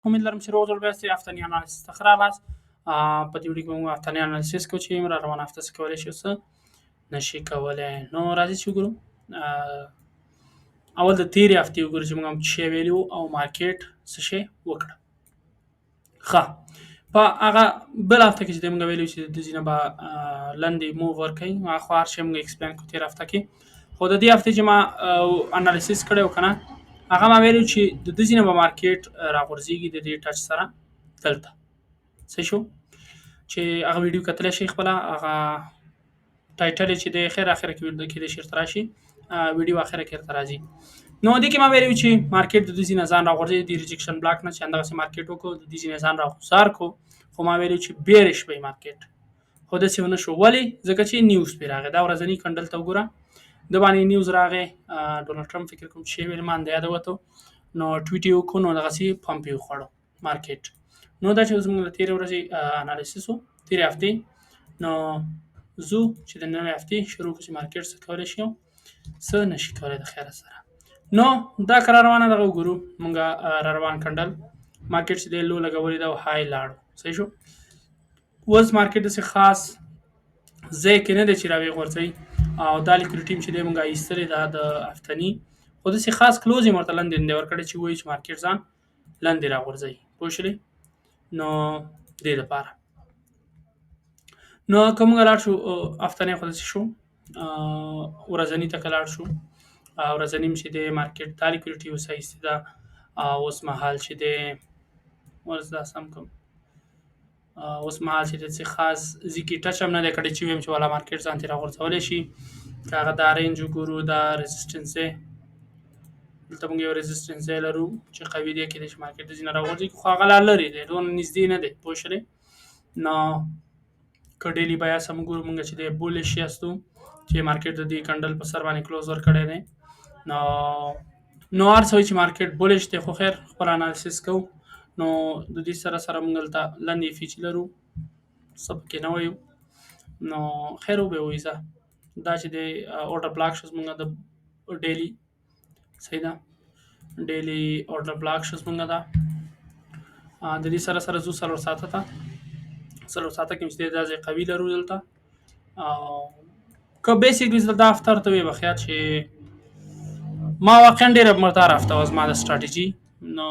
امید لرم چې روغ جوړ به یاستئ. هفتني انالیسس ته ښه راغلاست. په دې ویډیو کې موږ هفتني انالیسس کوو چې را روانه هفته څه کولی شي او څه نشي کولی. نو راځئ چې وګورو. اول د تېرې هفتې وګورو چې موږ هم څه شی ویلي وو او مارکیټ څه شی وکړه. ښه، په هغه بل هفته کې چې موږ ویلي وو چې د ځینې به لنډې موو ورکوي، هغه خو هر شی موږ ایکسپلین کړو تېره هفته کې. خو د دې هفتې چې ما انالیسس کړی و که نه، هغه ما ویلي چې د دې ځینې به مارکیټ راغورځېږي د دې ټچ سره دلته. څه شو چې هغه ویډیو کتلی شئ خپله، هغه ټایټل یې چې دی خیر اخره کې کېدای شي ورته راشي، ویډیو اخره کې ورته راځي. نو دې کې ما ویلي چې مارکیټ د دې ځینې ځان راغورځوي د ریجکشن بلاک نه، چې همدغسې مارکیټ وکړو د دې ځینې ځان راغوځار کړو. خو ما ویلي چې بیرش به مارکیټ، خو داسې ونه شو. ولې؟ ځکه چې نیوز پرې راغی. دا ورځني کنډل ته وګوره، د باندې نیوز راغی. ډونالډ ټرمپ فکر کوم چې شی ویل ما د یاده وته، نو ټویټ یې وکړو، نو دغسې پمپ یې وخوړو مارکیټ. نو دا چې زموږ د تېرې ورځې انالیسس و، تېرې هفتې، نو ځو چې د نوې هفتې شروع کړو چې مارکیټ څه کولی شي او څه نشي کولی د خیره سره. نو دا که را روانه دغه وګورو مونږ را روان کنډل مارکیټ چې دی لو لګولې ده او های لاړو. صحیح شو. اوس مارکیټ داسې خاص ځای کې نه دی چې راویې غورځوي او دا لیکوډیټي چې دی مونږ ایستلې ده د هفتني، خو داسې خاص کلوز یې ورته لاندې نه دی ورکړی چې ووایي چې مارکیټ ځان لاندې راغورځوي. پوه شولې؟ نو دې دپاره. نو که مونږ لاړ شو هفتنی خو داسې شو، ورځني ته که لاړ شو، ورځني چې دی مارکیټ دا لیکوډیټي اوس ایستې ده. اوس مهال چې دی اوس دا سم کوم، اوس مهال چې دی څه خاص ځي کې ټچ هم نه دی کړی چې ویم چې والا مارکیټ ځان ترې راغورځولی شي. که هغه دا رینج وګورو، دا رزسټنس دی، دلته موږ یو رزسټنس ځای لرو چې قوي دی، کېدای شي مارکیټ د ځینې راغورځي، خو هغه لا لرې دی، دونه نږدې نه دی. پوه شولې؟ نو که ډیلي بیاس هم وګورو مونږ چې دی بولش یاستو چې مارکیټ د دې کنډل په سر باندې کلوز ورکړی دی. نو هر څه چې مارکیټ بولش دی، خو خیر خپل انالیسس کوو. نو د دې سره سره مونږ دلته لنډې فیچ لرو، څه پکې نه وایو، نو خیر وبه وایي ځه. دا چې دی اورډر بلاک شو زمونږ د ډیلي، صحیح ده، ډیلي اورډر بلاک شو زمونږ ده. د دې سره سره ځو 4 ساعته ته، 4 ساعته کې چې دا ځای قوي لرو دلته. که بیسیکلی زه دا هفته ورته ویې بخیات چې ما واقعا ډېره مرداره هفته وه زما د سټراټیجي. نو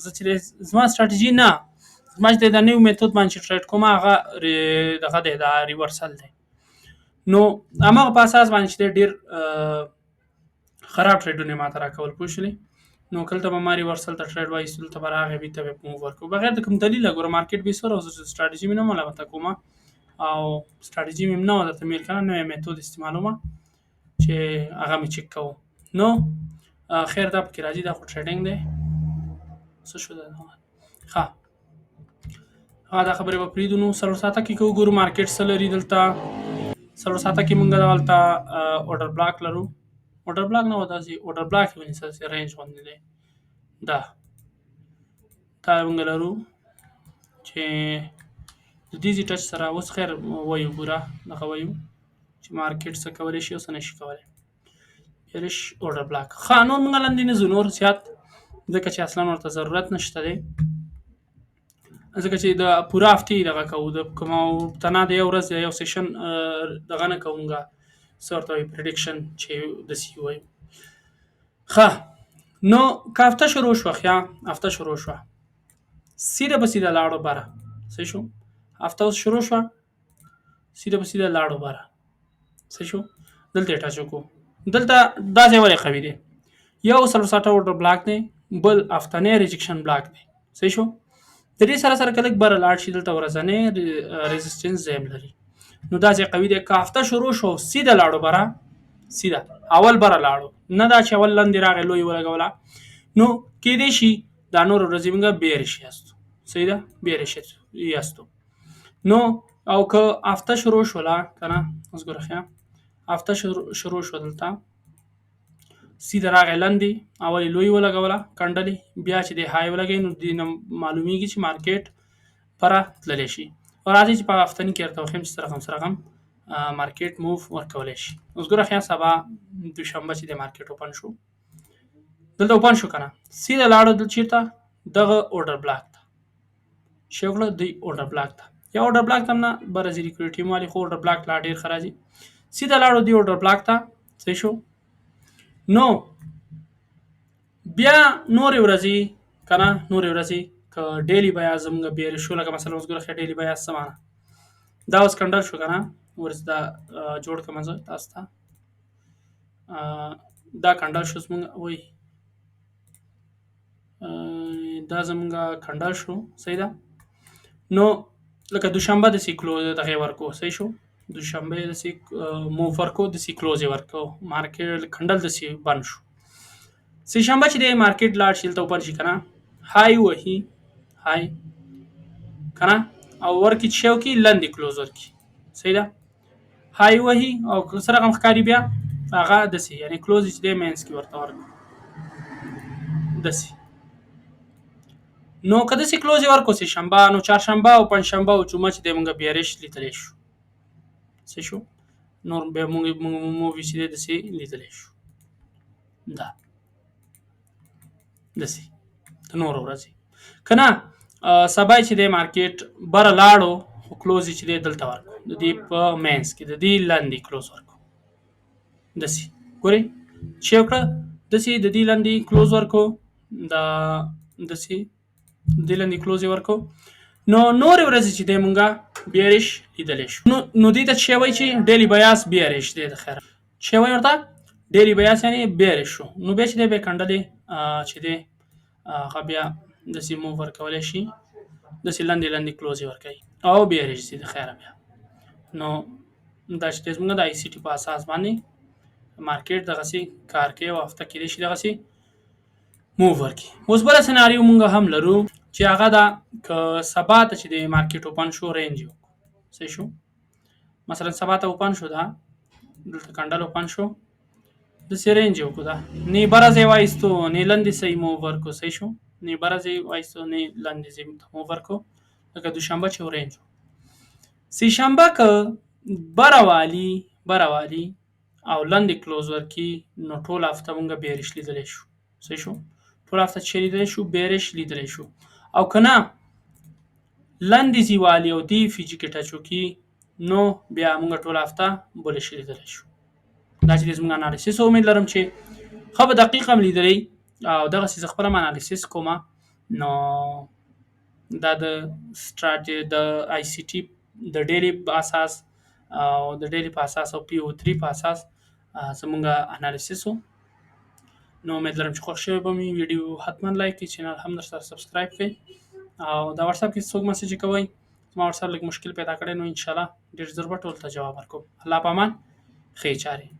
زه چې زما سټراټیجي نه، زما چې د نوي میتود باندې چې ټریډ کوم هغه دغه دی، دا ریورسل دی. نو هماغه په اساس باندې چې ډېر خراب ټریډونه ما ته راکول. پوه شولې؟ نو کلته به ما ریورسل ته ټریډ وایستو، دلته به راغی بېرته به موو ورکړو بغیر د کوم دلیله. ګوره مارکیټ بې سره او زه سټراټیجي مې نه ملامته کوم او سټراټیجي مې نه وه درته میل که نه، نوی میتود استعمالومه چې هغه مې چک کوو. نو خیر دا پکې راځي، دا خو ټریډینګ دی. څه شو دا؟ ښه، دا خبرې به پرېږدو. نو 4 ساعته کې که وګورو مارکیټ څه لري دلته. 4 ساعته کې مونږ دلته اورډر بلاک لرو، اورډر بلاک نه و، داسې اورډر بلاک یې ونیسه، داسې رینج غوندې دی. دا مونږ لرو چې د دې ټچ سره اوس خیر وایو، ګوره دغه وایو چې مارکیټ څه کولی شي او څه نشي کولی. بیرش اورډر بلاک. ښه، نور مونږ لاندې نه ځو نور زیات، ځکه چې اصلا ورته ضرورت نشته دی، ځکه چې د پوره هفتې دغه کوو، د کومه تنه د یو ورځ یا یو سیشن دغه نه کوو مونږ، څه ورته وایي پریډکشن چې داسې وایو. ښه، نو که هفته شروع شوه، ښه هفته شروع شوه، سیده به سیده لاړو بره. صحیح شو. هفته اوس شروع شوه، سیده به سیده لاړو بره. صحیح شو. دلته یې ټچ وکړو. دلته دا ځای ولې قوي دی؟ یو 4 ساعته اورډر بلاک دی، بل هفتنی ریجکشن بلاک دی. صحیح شو. د دې سره سره که لږ بره لاړ شي، دلته ورځنی ریزسټنس ځای هم لري. نو دا ځای قوي دی. که هفته شروع شو سیده لاړو بره، سیده اول بره لاړو، نه دا چې اول لاندې راغی لوی ولګوله، نو کېدای شي دا نور ورځې موږ بیرش یاستو. صحیح ده، بیرش یاستو. نو او که هفته شروع شوله که نه، اوس ګوره ښه هفته شروع شو، دلته سیده راغی لاندې، اول یې لوی ولګوله کنډلې، بیا چې دی های ولګوي، نو دې نه معلومیږي چې مارکیټ پره تللی شي. او راځئ چې په هفتني کې درته وښیم چې څه رقم مارکیټ موو ورکولی شي. اوس ګوره ښه سبا دوشنبه چې دی مارکیټ اوپن شو، دلته اوپن شو که نه، سیده لاړو دلته چېرته دغه order block ته چې وکړه دوی order block ته یا order block ته هم نه برځي لیکوډیټي مالي خو order block لا ډېر ښه راځي سیده لاړو دی order block ته صحیح شو نو بیا نورې ورځې که نه نورې ورځې که ډیلی بیا زموږ بیا شو لکه مثلا اوس ګوره ډیلی بیا څه معنی دا اوس کنډل شو که نه ورځ دا جوړ کړم زه تاسو ته دا کنډل شو زموږ وایي دا زموږ کنډل شو صحیح ده نو لکه دوشنبه داسې کلوز دغې ورکو صحیح شو دوشنبه داسې موف ورکو داسې کلوز یې ورکو مارکیټ کنډل داسې بند شو سه شنبه چې دی مارکیټ لاړ شي دلته اوپر شي که نه های وهي های که نه او ورکړي چې شی وکړي لنډې کلوز ورکړي صحیح ده های وهي او څه رقم ښکاري بیا هغه داسې یعنې کلوز چې دی مینس کې ورته ورکړو داسې نو که داسې کلوز یې ورکړو سه شنبه نو چهارشنبه او پنجشنبه او جمعه چې دی مونږ بیارش لیدلی شو څه شو نور بیا مونږ مووي چې دی داسې لیدلی شو دا داسې د نورو ورځې که نه سبا چې دی مارکیټ بره لاړو خو کلوز چې دی دلته ورکړو د دې په مینس کې د دې لاندې کلوز ورکړو داسې ګورئ چې وکړه داسې د دې لاندې کلوز ورکړو دا داسې د دې لاندې کلوز یې ورکړو نو نورې ورځې چې دی مونږه بیارش لیدلی شو نو دې ته چې وایي چې ډیلی بیاس بیارش دی د خیر چې وایي ورته ډیلی بیاس یعنې بیارش شو نو بیا چې دی بیا کنډلې چې دی هغه بیا داسې موو ورکولی شي داسې لاندې لاندې کلوز یې ورکوي او بیارش ځي د خیره بیا نو دا چې دی زموږ د آی سی ټي په اساس باندې مارکیټ دغسې کار کوي او هفته کېدای شي دغسې موو ورکړي اوس بله سناریو مونږ هم لرو چې هغه ده که سبا ته چې د مارکیټ اوپن شو رینج یې وکړو صحیح شو مثلا سبا ته اوپن شو دا دلته کنډل اوپن شو داسې رینج یې وکړو دا نه برز یې وایستو نه لاندې صحیح موو ورکړو صحیح شو نه برز یې وایستو نه لاندې ځای موو ورکړو لکه دوشنبه چې رینج و سه شنبه که بره والي او لاندې کلوز ورکړي نو ټول هفته مونږ بیارش لیدلی شو صحیح شو ټول هفته چې لیدلی شو بیارش لیدلی شو او که نه لاندې ځي والي او دې فیجي کې ټچ وکړي نو بیا مونږ ټول هفته بولش لیدلی شو دا چې زموږ انالیسیس امید لرم چې ښه به دقیق هم لیدلی او دغسې زه خپله هم انالیسیس کوم نو دا د آی سی ټي د ډیلی په اساس او د ډیلی په اساس او پی او 3 په اساس زموږ انالیسیس و نو امید لرم چې خوښ شوی به مې ویډیو حتما لایک کړئ چینل هم در سره سبسکرایب کړئ او دا واتساپ کې څوک مسیج کوئ زما واتساپ لږ مشکل پیدا کړی نو انشاءالله ډېر ژر به ټول ته جواب ورکوم الله په امان ښې چارې